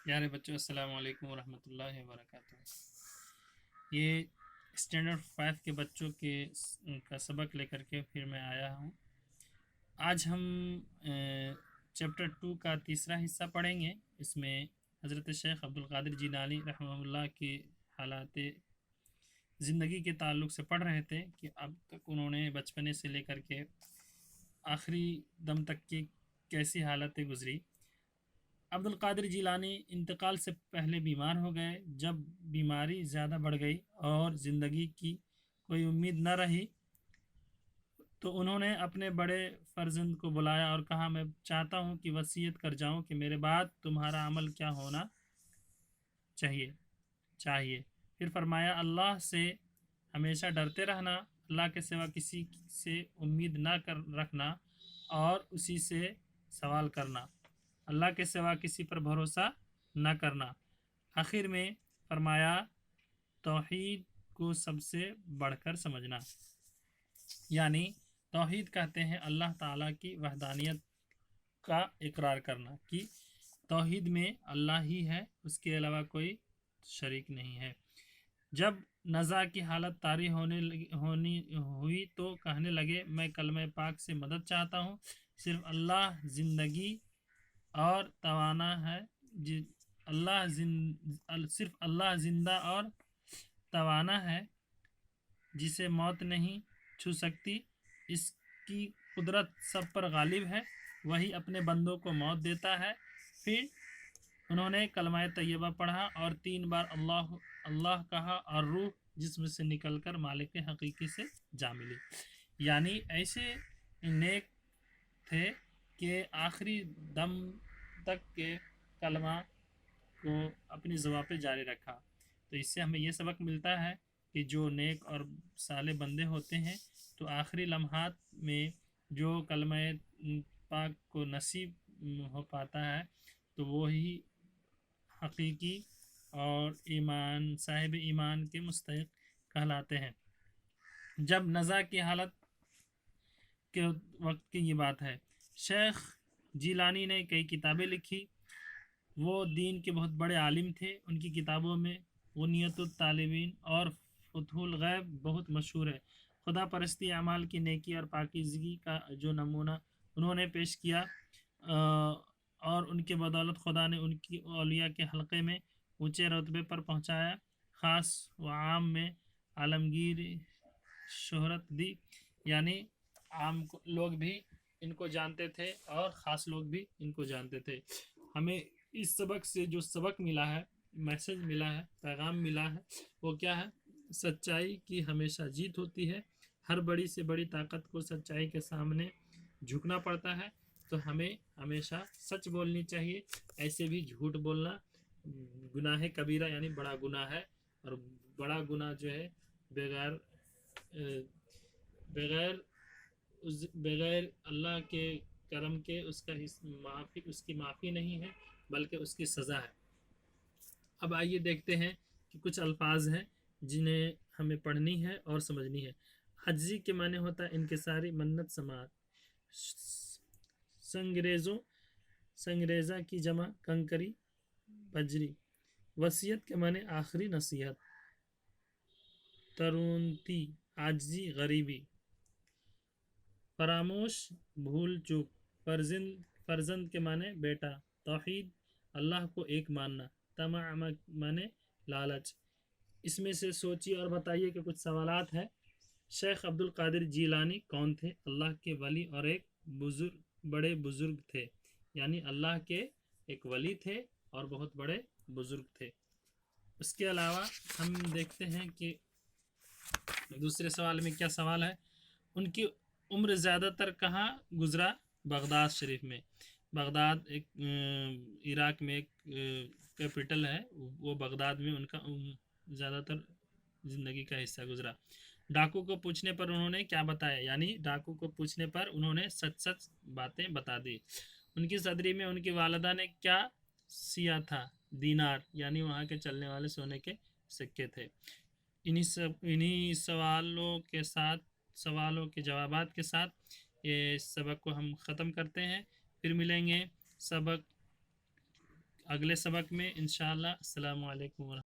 پیارے بچوں، السلام علیکم ورحمۃ اللہ وبرکاتہ۔ یہ اسٹینڈرڈ 5 کے بچوں کا سبق لے کر کے پھر میں آیا ہوں۔ آج ہم چیپٹر 2 کا تیسرا حصہ پڑھیں گے۔ اس میں حضرت شیخ عبدالقادر جیلانی رحمہ اللہ کی حالات زندگی کے تعلق سے پڑھ رہے تھے کہ اب تک انہوں نے بچپنے سے لے کر کے آخری دم تک کی کیسی حالتیں گزری۔ عبدالقادر جیلانی انتقال سے پہلے بیمار ہو گئے۔ جب بیماری زیادہ بڑھ گئی اور زندگی کی کوئی امید نہ رہی تو انہوں نے اپنے بڑے فرزند کو بلایا اور کہا، میں چاہتا ہوں کہ وصیت کر جاؤں کہ میرے بعد تمہارا عمل کیا ہونا چاہیے۔ پھر فرمایا، اللہ سے ہمیشہ ڈرتے رہنا، اللہ کے سوا کسی سے امید نہ رکھنا اور اسی سے سوال کرنا، اللہ کے سوا کسی پر بھروسہ نہ کرنا۔ آخر میں فرمایا، توحید کو سب سے بڑھ کر سمجھنا، یعنی توحید کہتے ہیں اللہ تعالیٰ کی وحدانیت کا اقرار کرنا کہ توحید میں اللہ ہی ہے، اس کے علاوہ کوئی شریک نہیں ہے۔ جب نزا کی حالت طاری ہوئی تو کہنے لگے، میں کلمہ پاک سے مدد چاہتا ہوں، صرف اللہ زندگی اور توانا ہے، صرف اللہ زندہ اور توانا ہے، جسے موت نہیں چھو سکتی، اس کی قدرت سب پر غالب ہے، وہی اپنے بندوں کو موت دیتا ہے۔ پھر انہوں نے کلمہ طیبہ پڑھا اور 3 بار اللہ اللہ کہا اور روح جسم سے نکل کر مالک حقیقی سے جا ملی۔ یعنی ایسے نیک تھے کہ آخری دم تک کے کلمہ کو اپنی زبان پہ جاری رکھا۔ تو اس سے ہمیں یہ سبق ملتا ہے کہ جو نیک اور صالح بندے ہوتے ہیں تو آخری لمحات میں جو کلمہ پاک کو نصیب ہو پاتا ہے تو وہی حقیقی اور صاحب ایمان کے مستحق کہلاتے ہیں۔ جب نزا کی حالت کے وقت کی یہ بات ہے، شیخ جیلانی نے کئی کتابیں لکھی۔ وہ دین کے بہت بڑے عالم تھے۔ ان کی کتابوں میں غنیت الطالبین اور فتح الغیب بہت مشہور ہے۔ خدا پرستی، اعمال کی نیکی اور پاکیزگی کا جو نمونہ انہوں نے پیش کیا اور ان کے بدولت خدا نے ان کی اولیاء کے حلقے میں اونچے رتبے پر پہنچایا، خاص و عام میں عالمگیر شہرت دی، یعنی عام لوگ بھی ان کو جانتے تھے اور خاص لوگ بھی ان کو جانتے تھے۔ ہمیں اس سبق سے جو سبق ملا ہے، میسج ملا ہے، پیغام ملا ہے، وہ کیا ہے؟ سچائی کی ہمیشہ جیت ہوتی ہے۔ ہر بڑی سے بڑی طاقت کو سچائی کے سامنے جھکنا پڑتا ہے، تو ہمیں ہمیشہ سچ بولنی چاہیے۔ ایسے بھی جھوٹ بولنا گناہ کبیرہ یعنی بڑا گناہ ہے، اور بڑا گناہ جو ہے بغیر اللہ کے کرم کے اس کی معافی نہیں ہے، بلکہ اس کی سزا ہے۔ اب آئیے دیکھتے ہیں کہ کچھ الفاظ ہیں جنہیں ہمیں پڑھنی ہے اور سمجھنی ہے۔ عجزی کے معنی ہوتا ہے انکساری، منت سماعت۔ سنگریزہ کی جمع کنکری، بجری۔ وصیت کے معنی آخری نصیحت۔ ترونتی، عاجزی، غریبی۔ فراموش، بھول چوک۔ فرزند کے معنی بیٹا۔ توحید، اللہ کو ایک ماننا۔ طمع معنی لالچ۔ اس میں سے سوچیے اور بتائیے کہ کچھ سوالات ہیں۔ شیخ عبدالقادر جیلانی کون تھے؟ اللہ کے ولی اور ایک بڑے بزرگ تھے، یعنی اللہ کے ایک ولی تھے اور بہت بڑے بزرگ تھے۔ اس کے علاوہ ہم دیکھتے ہیں کہ دوسرے سوال میں کیا سوال ہے، ان کی عمر زیادہ تر کہاں گزرا؟ بغداد شریف میں۔ بغداد ایک عراق میں ایک کیپٹل ہے، وہ بغداد میں ان کا زیادہ تر زندگی کا حصہ گزرا۔ ڈاکو کو پوچھنے پر انہوں نے کیا بتایا؟ یعنی ڈاکو کو پوچھنے پر انہوں نے سچ باتیں بتا دی۔ ان کی صدری میں ان کی والدہ نے کیا سیا تھا؟ دینار، یعنی وہاں کے چلنے والے سونے کے سکے تھے۔ انہی سوالوں کے جوابات کے ساتھ یہ سبق کو ہم ختم کرتے ہیں۔ پھر ملیں گے سبق اگلے سبق میں انشاءاللہ۔ السلام علیکم ورحمۃ اللہ۔